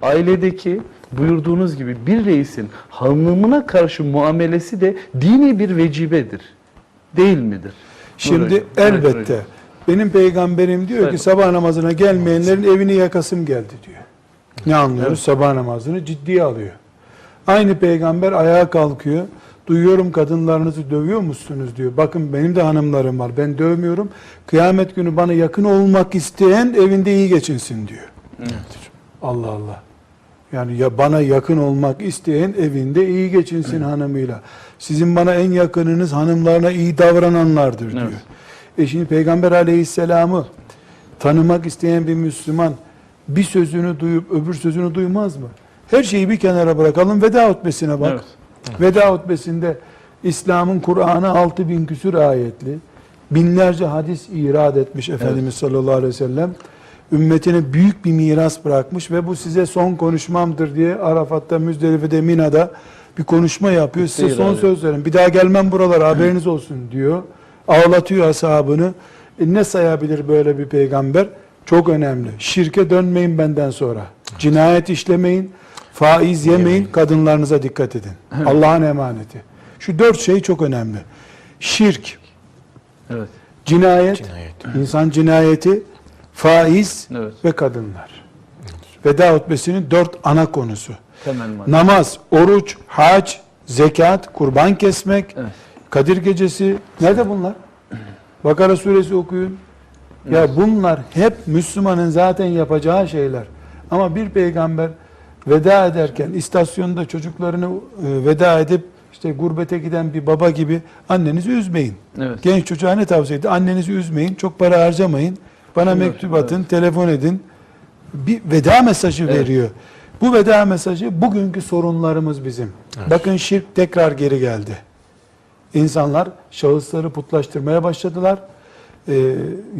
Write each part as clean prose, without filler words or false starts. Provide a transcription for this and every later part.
ailedeki buyurduğunuz gibi bir reisin hanımına karşı muamelesi de dini bir vecibedir. Değil midir? Şimdi elbette benim peygamberim diyor ki sabah namazına gelmeyenlerin evini yakasım geldi diyor. Ne anlıyoruz? Evet. Sabah namazını ciddiye alıyor. Aynı peygamber ayağa kalkıyor. Duyuyorum kadınlarınızı dövüyor musunuz diyor. Bakın benim de hanımlarım var. Ben dövmüyorum. Kıyamet günü bana yakın olmak isteyen evinde iyi geçinsin diyor. Evet. Allah Allah. Yani ya bana yakın olmak isteyen evinde iyi geçinsin hanımıyla. Sizin bana en yakınınız hanımlarına iyi davrananlardır diyor. Evet. Şimdi Peygamber Aleyhisselam'ı tanımak isteyen bir Müslüman bir sözünü duyup öbür sözünü duymaz mı? Her şeyi bir kenara bırakalım. Veda hutbesine bak. Evet. Veda hutbesinde İslam'ın Kur'an'ı 6000 küsur ayetli, binlerce hadis irad etmiş Efendimiz sallallahu aleyhi ve sellem. Ümmetine büyük bir miras bırakmış ve bu size son konuşmamdır diye Arafat'ta, Müzdelife'de, Mina'da bir konuşma yapıyor. Size son söz verin. Bir daha gelmem buralara, haberiniz olsun diyor. Ağlatıyor ashabını. Ne sayabilir böyle bir peygamber? Çok önemli. Şirke dönmeyin benden sonra. Cinayet işlemeyin. Faiz yemeyin. Kadınlarınıza dikkat edin. Allah'ın emaneti. Şu 4 şey çok önemli. Şirk. Evet. Cinayet. İnsan cinayeti. Faiz ve kadınlar. Veda hutbesinin 4 ana konusu. Namaz, oruç, hac, zekat, kurban kesmek, Kadir Gecesi. Nerede bunlar? Bakara suresi okuyun. Ya bunlar hep Müslümanın zaten yapacağı şeyler. Ama bir peygamber veda ederken istasyonda çocuklarını veda edip işte gurbete giden bir baba gibi annenizi üzmeyin. Evet. Genç çocuğa ne tavsiye etti? Annenizi üzmeyin, çok para harcamayın. Bana mektup atın, telefon edin. Bir veda mesajı veriyor. Bu veda mesajı bugünkü sorunlarımız bizim. Evet. Bakın şirk tekrar geri geldi. İnsanlar şahısları putlaştırmaya başladılar.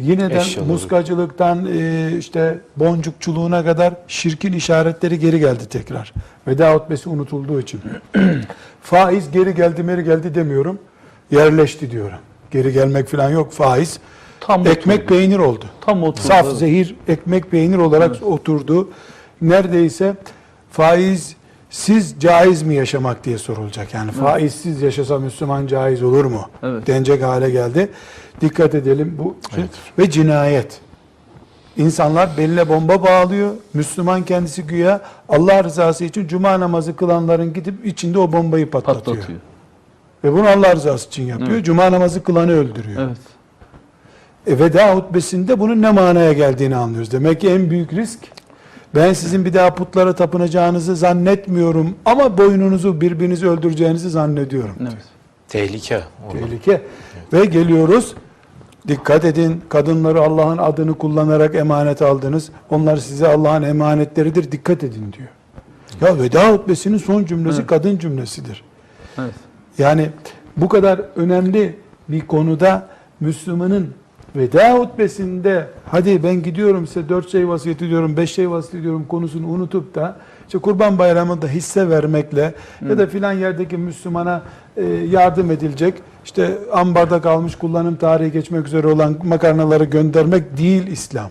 Yineden muskacılıktan işte boncukçuluğuna kadar şirkin işaretleri geri geldi tekrar. Veda hutbesi unutulduğu için. Faiz geri geldi demiyorum. Yerleşti diyorum. Geri gelmek falan yok. Faiz tam ekmek oturdu. Peynir oldu. Tam oturdu. Saf zehir ekmek peynir olarak oturdu. Neredeyse faizsiz caiz mi yaşamak diye sorulacak. Yani faizsiz yaşasa Müslüman caiz olur mu? Denecek hale geldi. Dikkat edelim bu. Ve cinayet. İnsanlar beline bomba bağlıyor. Müslüman kendisi güya Allah rızası için cuma namazı kılanların gidip içinde o bombayı patlatıyor. Ve bunu Allah rızası için yapıyor. Cuma namazı kılanı öldürüyor. Veda hutbesinde bunun ne manaya geldiğini anlıyoruz. Demek ki en büyük risk, ben sizin bir daha putlara tapınacağınızı zannetmiyorum ama boynunuzu birbirinizi öldüreceğinizi zannediyorum. Tehlike. Tehlike. Ve geliyoruz, dikkat edin, kadınları Allah'ın adını kullanarak emanet aldınız. Onlar size Allah'ın emanetleridir, dikkat edin diyor. Ya veda hutbesinin son cümlesi kadın cümlesidir. Yani bu kadar önemli bir konuda Müslümanın veda hutbesinde hadi ben gidiyorum size 4 şey vasiyet ediyorum, 5 şey vasiyet ediyorum konusunu unutup da işte Kurban Bayramı'nda hisse vermekle ya da filan yerdeki Müslümana yardım edilecek, işte ambarda kalmış kullanım tarihi geçmek üzere olan makarnaları göndermek değil İslam.